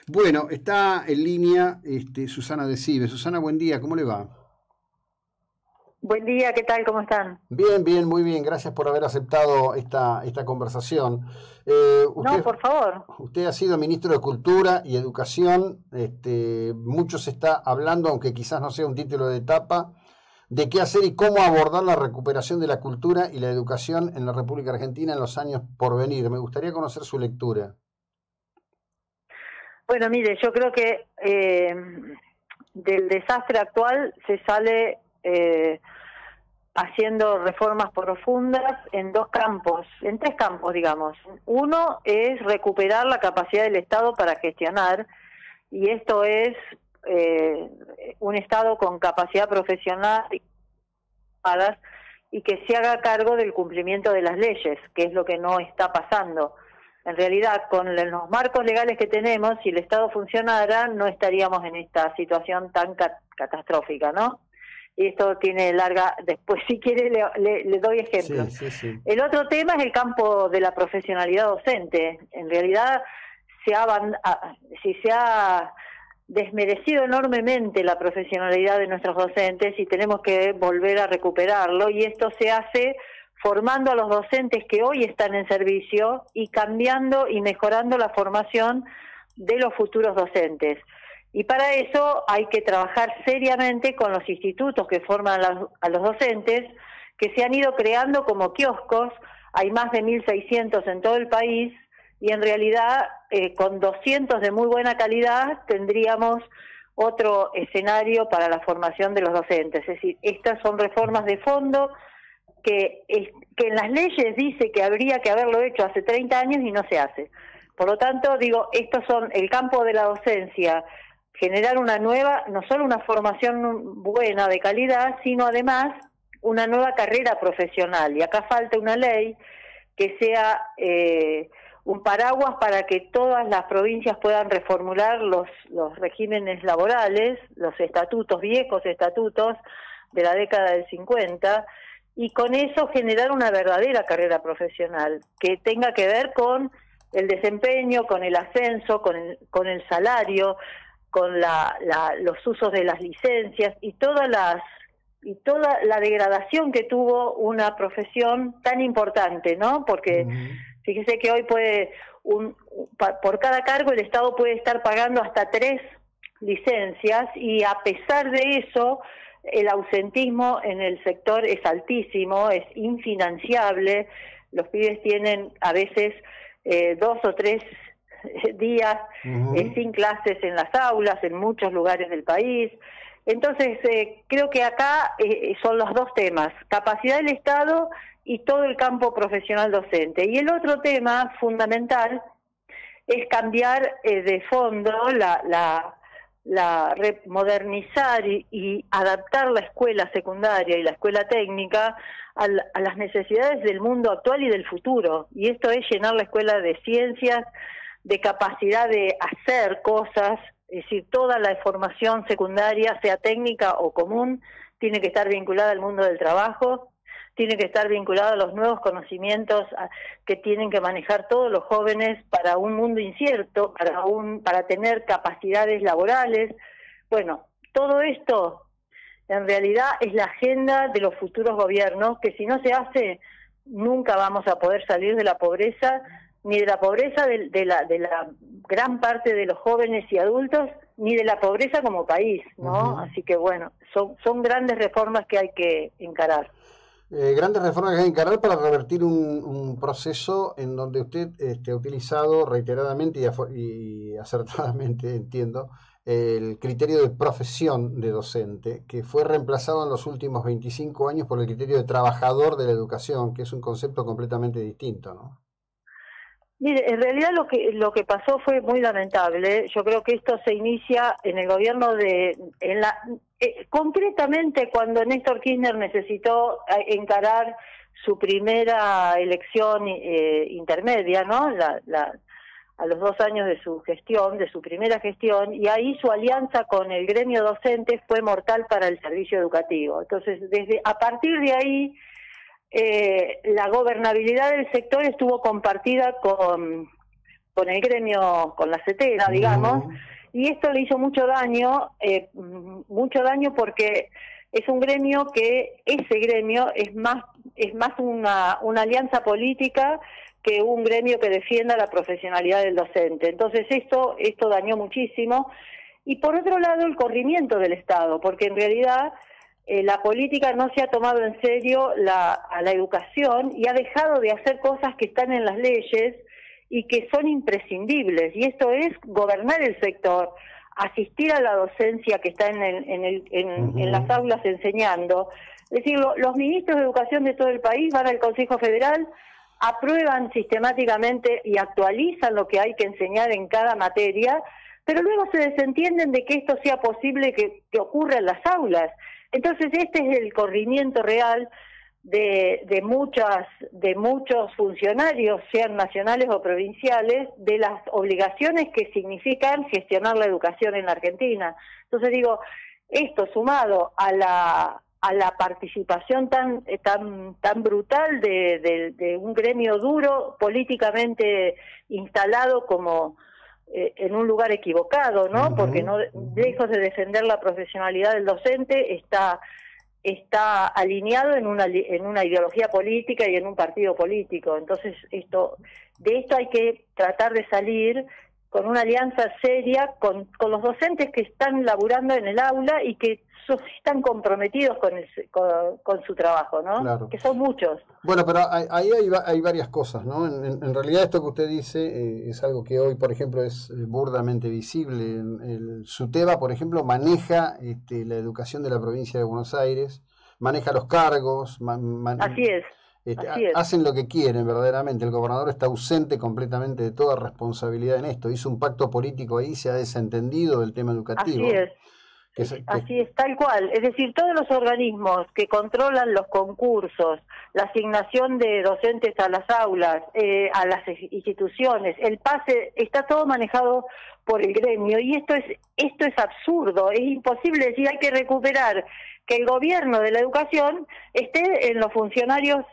Bueno, está en línea Susana Decibe. Susana, buen día, ¿cómo le va? Buen día, ¿qué tal? ¿Cómo están? Bien, bien, muy bien. Gracias por haber aceptado esta conversación. No, Usted, por favor. usted ha sido ministro de Cultura y Educación. Mucho se está hablando, aunque quizás no sea un título de etapa, de qué hacer y cómo abordar la recuperación de la cultura y la educación en la República Argentina en los años por venir. Me gustaría conocer su lectura. Bueno, mire, yo creo que del desastre actual se sale haciendo reformas profundas en dos campos, en tres campos, digamos. Uno es recuperar la capacidad del Estado para gestionar, y esto es eh, un Estado con capacidad profesional y que se haga cargo del cumplimiento de las leyes, que es lo que no está pasando. En realidad, con los marcos legales que tenemos, si el Estado funcionara, no estaríamos en esta situación tan catastrófica, ¿no? Y esto tiene larga, después si quiere le doy Sí, ejemplos. sí, sí. El otro tema es el campo de la profesionalidad docente. En realidad, si se ha desmerecido enormemente la profesionalidad de nuestros docentes y tenemos que volver a recuperarlo, y esto se hace formando a los docentes que hoy están en servicio y cambiando y mejorando la formación de los futuros docentes. Y para eso hay que trabajar seriamente con los institutos que forman a los docentes, que se han ido creando como kioscos. Hay más de 1.600 en todo el país, y en realidad con 200 de muy buena calidad tendríamos otro escenario para la formación de los docentes. Es decir, estas son reformas de fondo que en las leyes dice que habría que haberlo hecho hace 30 años y no se hace. Por lo tanto, digo, estos son el campo de la docencia, generar una nueva, no solo una formación buena, de calidad, sino además una nueva carrera profesional. Y acá falta una ley que sea un paraguas para que todas las provincias puedan reformular los regímenes laborales, los estatutos, viejos estatutos de la década del 50, y con eso generar una verdadera carrera profesional que tenga que ver con el desempeño, con el ascenso, con el salario, con los usos de las licencias y toda la degradación que tuvo una profesión tan importante, ¿no? Porque Ujú. fíjese que hoy por cada cargo el Estado puede estar pagando hasta 3 licencias, y a pesar de eso el ausentismo en el sector es altísimo, es infinanciable. Los pibes tienen a veces 2 o 3 días Ujú. sin clases en las aulas en muchos lugares del país. Entonces, creo que acá son los dos temas: capacidad del Estado y todo el campo profesional docente. Y el otro tema fundamental es cambiar de fondo modernizar y adaptar la escuela secundaria y la escuela técnica a las necesidades del mundo actual y del futuro. Y esto es llenar la escuela de ciencias, de capacidad de hacer cosas. Es decir, toda la formación secundaria, sea técnica o común, tiene que estar vinculada al mundo del trabajo, tiene que estar vinculada a los nuevos conocimientos que tienen que manejar todos los jóvenes para un mundo incierto, para tener capacidades laborales. Bueno, todo esto en realidad es la agenda de los futuros gobiernos, que si no se hace nunca vamos a poder salir de la pobreza, ni de la pobreza de la gran parte de los jóvenes y adultos, ni de la pobreza como país, ¿no? Ujú. Así que bueno, son grandes reformas que hay que encarar. Grandes reformas que hay que encarar para revertir un proceso en donde usted ha utilizado reiteradamente y acertadamente, entiendo, el criterio de profesión de docente, que fue reemplazado en los últimos 25 años por el criterio de trabajador de la educación, que es un concepto completamente distinto, ¿no? Mire, en realidad lo que pasó fue muy lamentable. Yo creo que esto se inicia en el gobierno concretamente cuando Néstor Kirchner necesitó encarar su primera elección intermedia, ¿no? A los 2 años de su gestión, de su primera gestión, y ahí su alianza con el gremio docente fue mortal para el servicio educativo. Entonces, a partir de ahí la gobernabilidad del sector estuvo compartida con el gremio, con la CETERA, digamos, y esto le hizo mucho daño porque es un gremio que, ese gremio es más una alianza política que un gremio que defienda la profesionalidad del docente. Entonces esto dañó muchísimo. Y por otro lado, el corrimiento del Estado, porque en realidad la política no se ha tomado en serio a la educación y ha dejado de hacer cosas que están en las leyes y que son imprescindibles. Y esto es gobernar el sector, asistir a la docencia que está en las aulas enseñando. Es decir, los ministros de educación de todo el país van al Consejo Federal, aprueban sistemáticamente y actualizan lo que hay que enseñar en cada materia, pero luego se desentienden de que esto sea posible que ocurra en las aulas. Entonces este es el corrimiento real de muchos funcionarios, sean nacionales o provinciales, de las obligaciones que significan gestionar la educación en la Argentina. Entonces digo, esto sumado a la participación tan brutal de un gremio duro, políticamente instalado como en un lugar equivocado, ¿no? Porque no, lejos de defender la profesionalidad del docente, está alineado en una ideología política y en un partido político. Entonces de esto hay que tratar de salir con una alianza seria con los docentes que están laburando en el aula y que están comprometidos con su trabajo, ¿no? Claro. Que son muchos. Bueno, pero ahí hay varias cosas, ¿no? En realidad esto que usted dice es algo que hoy, por ejemplo, es burdamente visible. El SUTEBA, por ejemplo, maneja la educación de la provincia de Buenos Aires, maneja los cargos. Así es. Hacen lo que quieren verdaderamente. El gobernador está ausente completamente de toda responsabilidad en esto. Hizo un pacto político ahí, se ha desentendido del tema educativo. Así es. Así es, tal cual. Es decir, todos los organismos que controlan los concursos, la asignación de docentes a las aulas, a las instituciones, el pase, está todo manejado por el gremio, y esto es absurdo. Es imposible decir, hay que recuperar que el gobierno de la educación esté en los funcionarios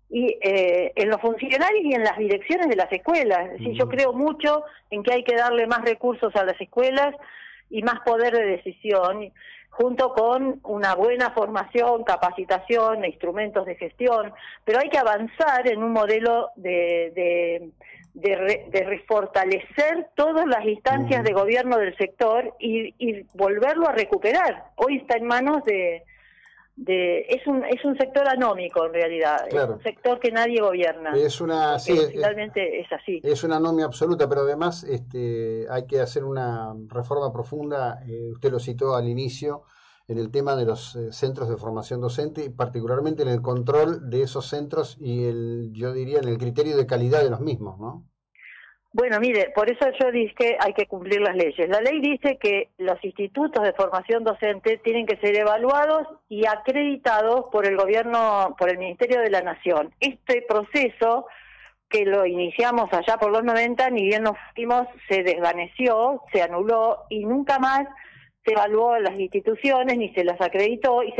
y en las direcciones de las escuelas. Es decir, yo creo mucho en que hay que darle más recursos a las escuelas y más poder de decisión, junto con una buena formación, capacitación, e instrumentos de gestión, pero hay que avanzar en un modelo de refortalecer todas las instancias de gobierno del sector y volverlo a recuperar. Hoy está en manos es un sector anómico en realidad, claro. Es un sector que nadie gobierna. Finalmente es así. Es una anomia absoluta, pero además hay que hacer una reforma profunda. Usted lo citó al inicio, en el tema de los centros de formación docente, y particularmente en el control de esos centros y yo diría en el criterio de calidad de los mismos, ¿no? Bueno, mire, por eso yo dije que hay que cumplir las leyes. La ley dice que los institutos de formación docente tienen que ser evaluados y acreditados por el gobierno, por el Ministerio de la Nación. Este proceso, que lo iniciamos allá por los 90, ni bien nos fuimos, se desvaneció, se anuló y nunca más se evaluó a las instituciones ni se las acreditó, y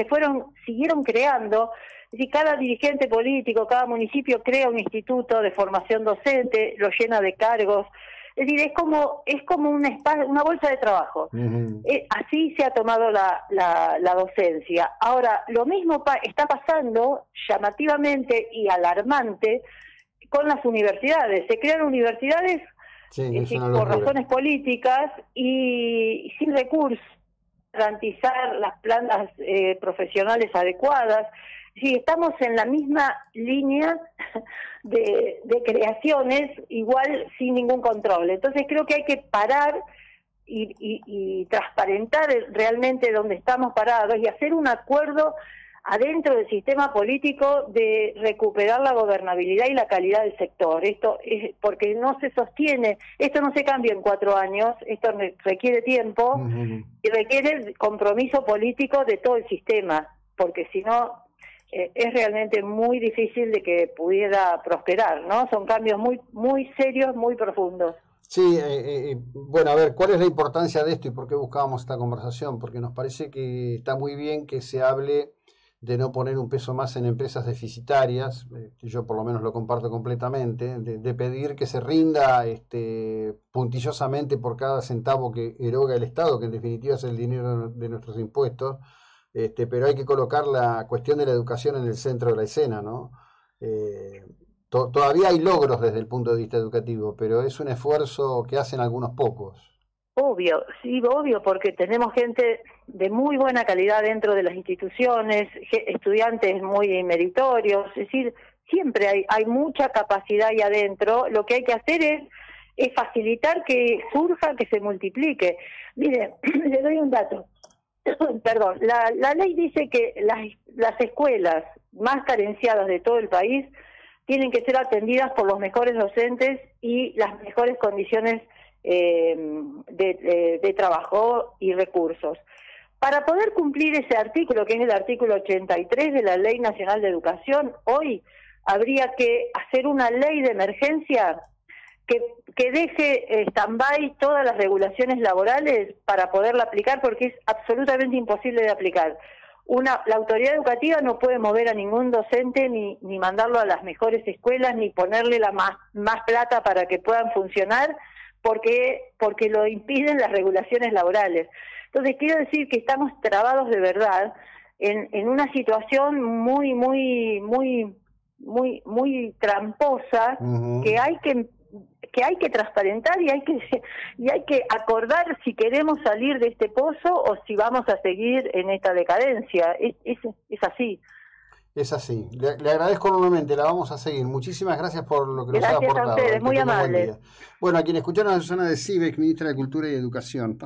siguieron creando. Es decir, cada dirigente político, cada municipio crea un instituto de formación docente, lo llena de cargos. Es decir, es como una bolsa de trabajo. Así se ha tomado la docencia. Ahora, lo mismo está pasando llamativamente y alarmante con las universidades. Se crean universidades por razones políticas y sin recursos, garantizar las plantas profesionales adecuadas. Sí, estamos en la misma línea de creaciones, igual sin ningún control. Entonces creo que hay que parar y transparentar realmente dónde estamos parados y hacer un acuerdo adentro del sistema político de recuperar la gobernabilidad y la calidad del sector. Esto es porque no se sostiene, esto no se cambia en 4 años, esto requiere tiempo y requiere compromiso político de todo el sistema, porque si no es realmente muy difícil de que pudiera prosperar, ¿no? Son cambios muy muy serios, muy profundos. Sí, bueno, a ver, ¿cuál es la importancia de esto y por qué buscábamos esta conversación? Porque nos parece que está muy bien que se hable de no poner un peso más en empresas deficitarias, yo por lo menos lo comparto completamente, de pedir que se rinda puntillosamente por cada centavo que eroga el Estado, que en definitiva es el dinero de nuestros impuestos, pero hay que colocar la cuestión de la educación en el centro de la escena, ¿no? Todavía hay logros desde el punto de vista educativo, pero es un esfuerzo que hacen algunos pocos. Obvio, sí, obvio, porque tenemos gente de muy buena calidad dentro de las instituciones, estudiantes muy meritorios, es decir, siempre hay mucha capacidad ahí adentro. Lo que hay que hacer es facilitar que surja, que se multiplique. Mire, le doy un dato. Perdón, la ley dice que las escuelas más carenciadas de todo el país tienen que ser atendidas por los mejores docentes y las mejores condiciones de trabajo y recursos. Para poder cumplir ese artículo, que es el artículo 83 de la Ley Nacional de Educación, hoy habría que hacer una ley de emergencia que deje stand-by todas las regulaciones laborales para poderla aplicar, porque es absolutamente imposible de aplicar. La autoridad educativa no puede mover a ningún docente ni mandarlo a las mejores escuelas, ni ponerle más plata para que puedan funcionar, porque lo impiden las regulaciones laborales. Entonces quiero decir que estamos trabados de verdad en una situación muy tramposa, que hay que transparentar y hay que acordar si queremos salir de este pozo o si vamos a seguir en esta decadencia. Es así. Es así. Le agradezco enormemente, la vamos a seguir. Muchísimas gracias por lo que nos ha aportado. Gracias a ustedes, muy amables. Bueno, a quien escucharon a Susana de Cibex, ministra de Cultura y Educación.